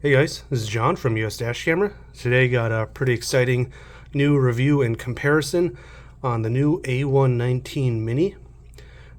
Hey guys, this is John from US Dash Camera. Today got a pretty exciting new review and comparison on the new A119 Mini.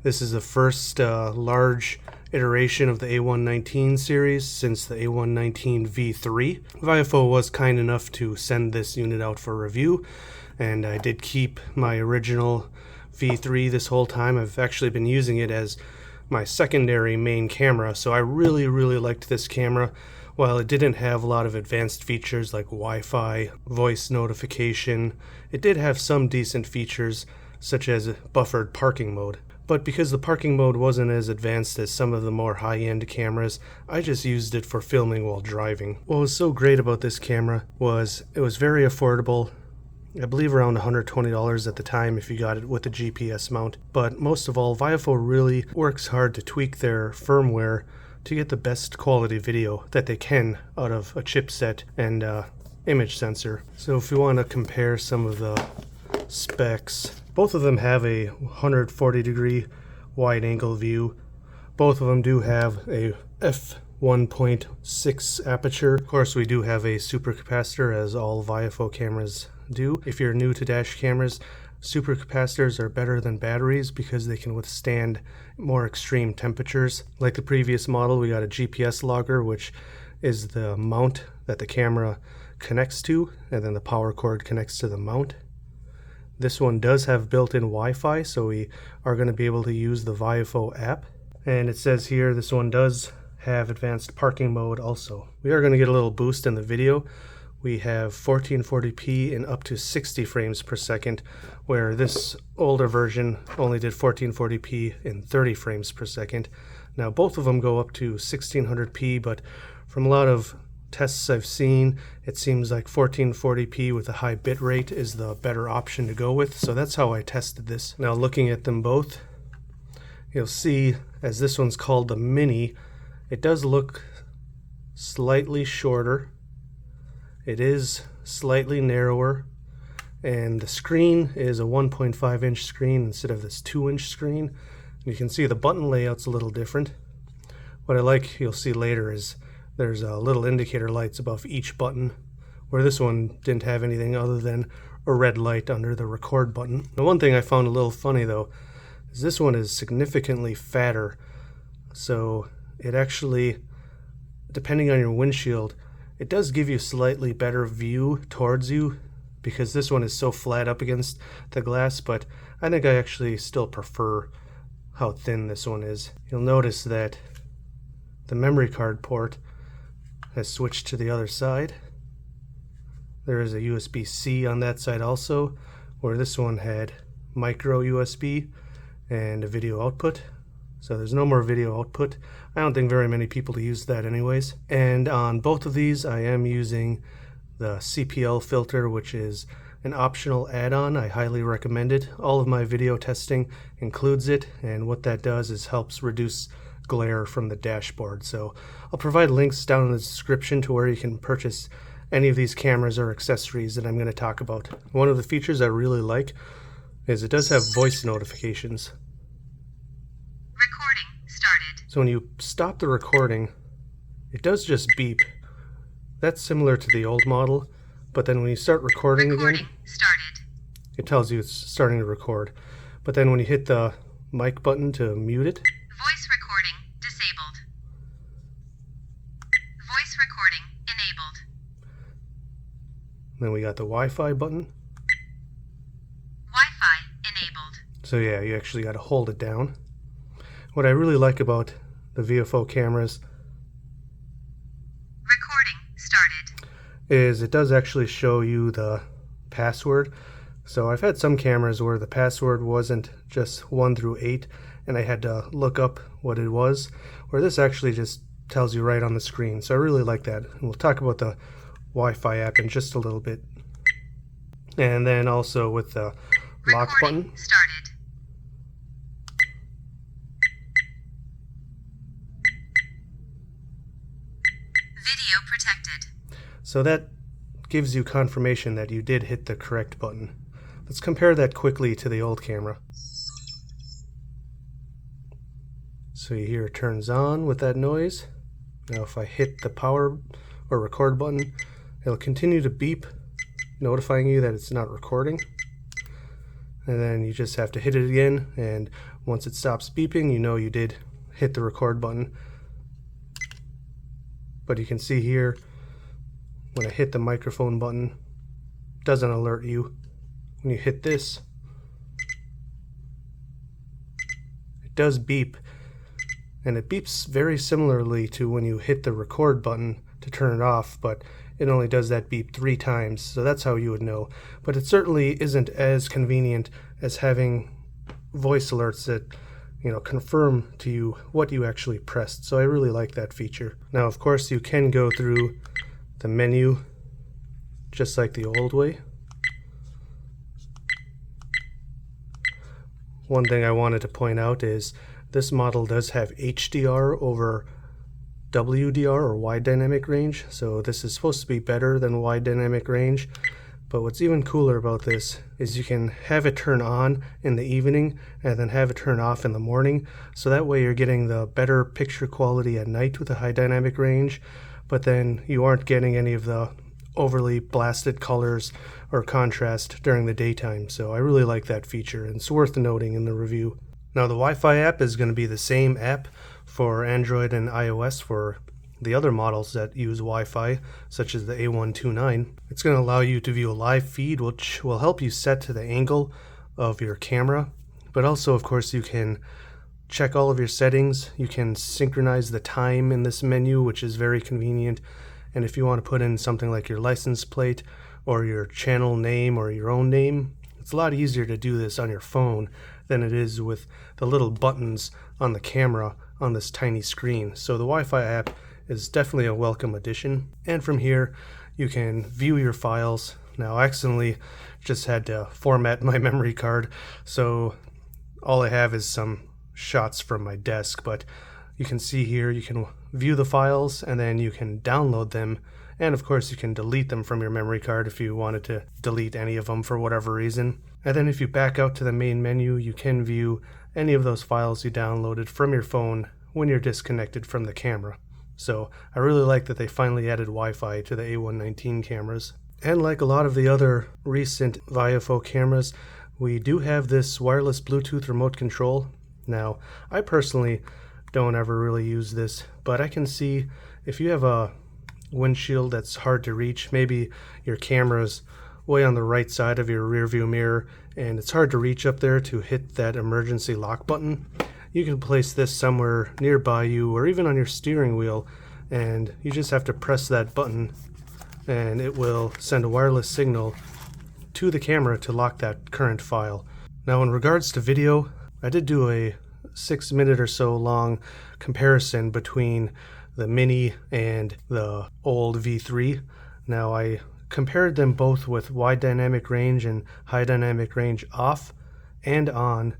This is the first large iteration of the A119 series since the A119 V3. Viofo was kind enough to send this unit out for review, and I did keep my original V3 this whole time. I've actually been using it as my secondary main camera, so I really liked this camera. While it didn't have a lot of advanced features like Wi-Fi, voice notification, it did have some decent features such as buffered parking mode. But because the parking mode wasn't as advanced as some of the more high-end cameras, I just used it for filming while driving. What was so great about this camera was it was very affordable. I believe around $120 at the time if you got it with a GPS mount. But most of all, Viofo really works hard to tweak their firmware to get the best quality video that they can out of a chipset and image sensor. So if you want to compare some of the specs, both of them have a 140-degree wide angle view. Both of them do have a f1.6 aperture. Of course, we do have a supercapacitor, as all Viofo cameras do. If you're new to dash cameras, supercapacitors are better than batteries because they can withstand more extreme temperatures. Like the previous model, we got a GPS logger, which is the mount that the camera connects to, and then the power cord connects to the mount. This one does have built-in Wi-Fi, so we are going to be able to use the Viofo app. And it says here this one does have advanced parking mode also. We are going to get a little boost in the video. We have 1440p and up to 60 frames per second, where this older version only did 1440p and 30 frames per second. Now both of them go up to 1600p, but from a lot of tests I've seen, it seems like 1440p with a high bit rate is the better option to go with, so that's how I tested this. Now looking at them both, you'll see, as this one's called the Mini, it does look slightly shorter. It is slightly narrower, and the screen is a 1.5 inch screen instead of this 2-inch screen. You can see the button layout's a little different. What I like, you'll see later, is there's little indicator lights above each button, where this one didn't have anything other than a red light under the record button. The one thing I found a little funny though is this one is significantly fatter, so it actually, depending on your windshield, it does give you slightly better view towards you because this one is so flat up against the glass, but I think I actually still prefer how thin this one is. You'll notice that the memory card port has switched to the other side. There is a USB-C on that side also, where this one had micro USB and a video output. So there's no more video output. I don't think very many people use that anyways. And on both of these I am using the CPL filter, which is an optional add-on. I highly recommend it. All of my video testing includes it, and what that does is helps reduce glare from the dashboard. So I'll provide links down in the description to where you can purchase any of these cameras or accessories that I'm going to talk about. One of the features I really like is it does have voice notifications. So when you stop the recording, it does just beep. That's similar to the old model, but then when you start recording again, it tells you it's starting to record. But then when you hit the mic button to mute it, voice recording disabled. Voice recording enabled. Then we got the Wi-Fi button. Wi-Fi enabled. So yeah, you actually got to hold it down. What I really like about the Viofo cameras is it does actually show you the password. So I've had some cameras where the password wasn't just 1 through 8 and I had to look up what it was, where this actually just tells you right on the screen. So I really like that. And we'll talk about the Wi-Fi app in just a little bit. And then also with the lock button. Video protected. So that gives you confirmation that you did hit the correct button. Let's compare that quickly to the old camera. So you hear it turns on with that noise. Now if I hit the power or record button, it'll continue to beep, notifying you that it's not recording. And then you just have to hit it again, and once it stops beeping, you know you did hit the record button. But you can see here, when I hit the microphone button, it doesn't alert you. When you hit this, it does beep, and it beeps very similarly to when you hit the record button to turn it off, but it only does that beep 3 times, so that's how you would know. But it certainly isn't as convenient as having voice alerts that, confirm to you what you actually pressed. So I really like that feature. Now, of course, you can go through the menu just like the old way. One thing I wanted to point out is this model does have HDR over WDR, or wide dynamic range, so this is supposed to be better than wide dynamic range. But what's even cooler about this is you can have it turn on in the evening and then have it turn off in the morning, so that way you're getting the better picture quality at night with a high dynamic range, but then you aren't getting any of the overly blasted colors or contrast during the daytime. So I really like that feature, and it's worth noting in the review. Now, the Wi-Fi app is going to be the same app for Android and iOS for the other models that use Wi-Fi, such as the A129. It's going to allow you to view a live feed, which will help you set to the angle of your camera. But also, of course, you can check all of your settings. You can synchronize the time in this menu, which is very convenient. And if you want to put in something like your license plate or your channel name or your own name, it's a lot easier to do this on your phone than it is with the little buttons on the camera on this tiny screen. So the Wi-Fi app is definitely a welcome addition. And from here, you can view your files. Now, I accidentally just had to format my memory card, so all I have is some shots from my desk, but you can see here you can view the files and then you can download them, and of course you can delete them from your memory card if you wanted to delete any of them for whatever reason. And then if you back out to the main menu, you can view any of those files you downloaded from your phone when you're disconnected from the camera. So I really like that they finally added Wi-Fi to the A119 cameras. And like a lot of the other recent Viofo cameras, we do have this wireless Bluetooth remote control. Now, I personally don't ever really use this, but I can see if you have a windshield that's hard to reach, maybe your camera's way on the right side of your rear view mirror and it's hard to reach up there to hit that emergency lock button, you can place this somewhere nearby you or even on your steering wheel, and you just have to press that button and it will send a wireless signal to the camera to lock that current file. Now, in regards to video, I did do a 6-minute or so long comparison between the Mini and the old V3. Now, I compared them both with wide dynamic range and high dynamic range off and on,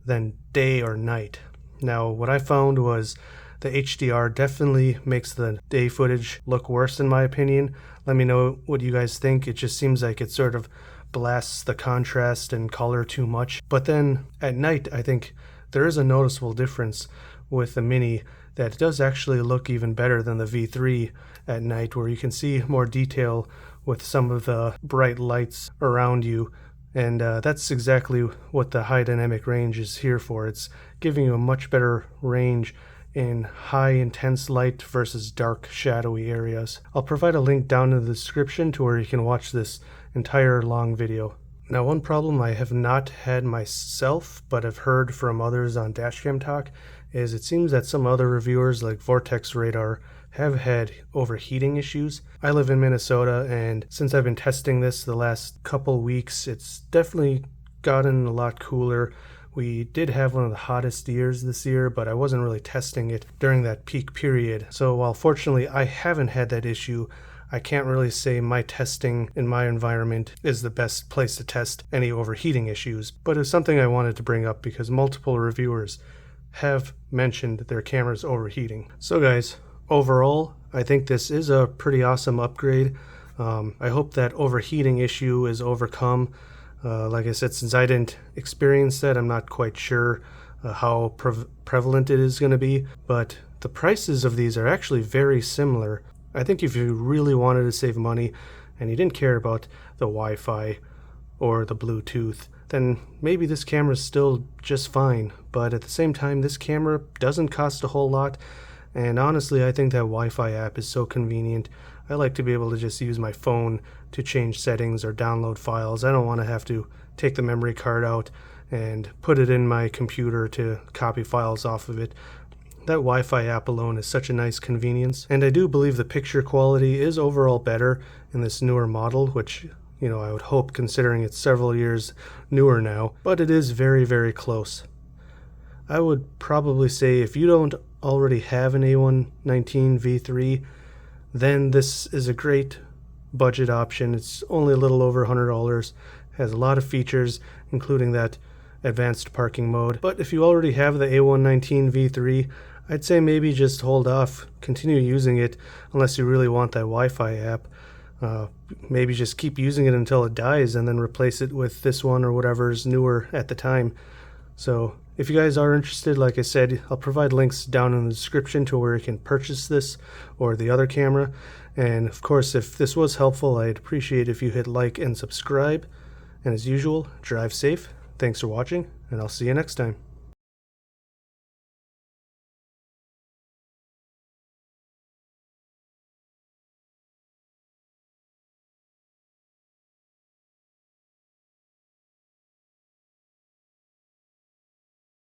then day or night. Now, what I found was the HDR definitely makes the day footage look worse, in my opinion. Let me know what you guys think. It just seems like it sort of blasts the contrast and color too much. But then at night, I think there is a noticeable difference with the Mini that does actually look even better than the V3 at night, where you can see more detail with some of the bright lights around you. And that's exactly what the high dynamic range is here for. It's giving you a much better range in high intense light versus dark shadowy areas. I'll provide a link down in the description to where you can watch this entire long video. Now, one problem I have not had myself, but have heard from others on Dashcam Talk, is it seems that some other reviewers like Vortex Radar have had overheating issues. I live in Minnesota, and since I've been testing this the last couple weeks, it's definitely gotten a lot cooler. We did have one of the hottest years this year, but I wasn't really testing it during that peak period. So while fortunately I haven't had that issue, I can't really say my testing in my environment is the best place to test any overheating issues. But it's something I wanted to bring up because multiple reviewers have mentioned their cameras overheating. So guys, overall, I think this is a pretty awesome upgrade. I hope that overheating issue is overcome. Like I said, since I didn't experience that, I'm not quite sure how prevalent it is going to be, but the prices of these are actually very similar. I think if you really wanted to save money and you didn't care about the Wi-Fi or the Bluetooth, then maybe this camera is still just fine. But at the same time, this camera doesn't cost a whole lot, and honestly, I think that Wi-Fi app is so convenient. I like to be able to just use my phone to change settings or download files. I don't want to have to take the memory card out and put it in my computer to copy files off of it. That Wi-Fi app alone is such a nice convenience, and I do believe the picture quality is overall better in this newer model, which, you know, I would hope considering it's several years newer now, but it is very, very close. I would probably say if you don't already have an A119 V3, then this is a great budget option. It's only a little over $100, has a lot of features, including that advanced parking mode. But if you already have the A119 V3, I'd say maybe just hold off, continue using it unless you really want that Wi-Fi app. Maybe just keep using it until it dies and then replace it with this one or whatever's newer at the time. So if you guys are interested, like I said, I'll provide links down in the description to where you can purchase this or the other camera. And of course, if this was helpful, I'd appreciate if you hit like and subscribe. And as usual, drive safe. Thanks for watching, and I'll see you next time.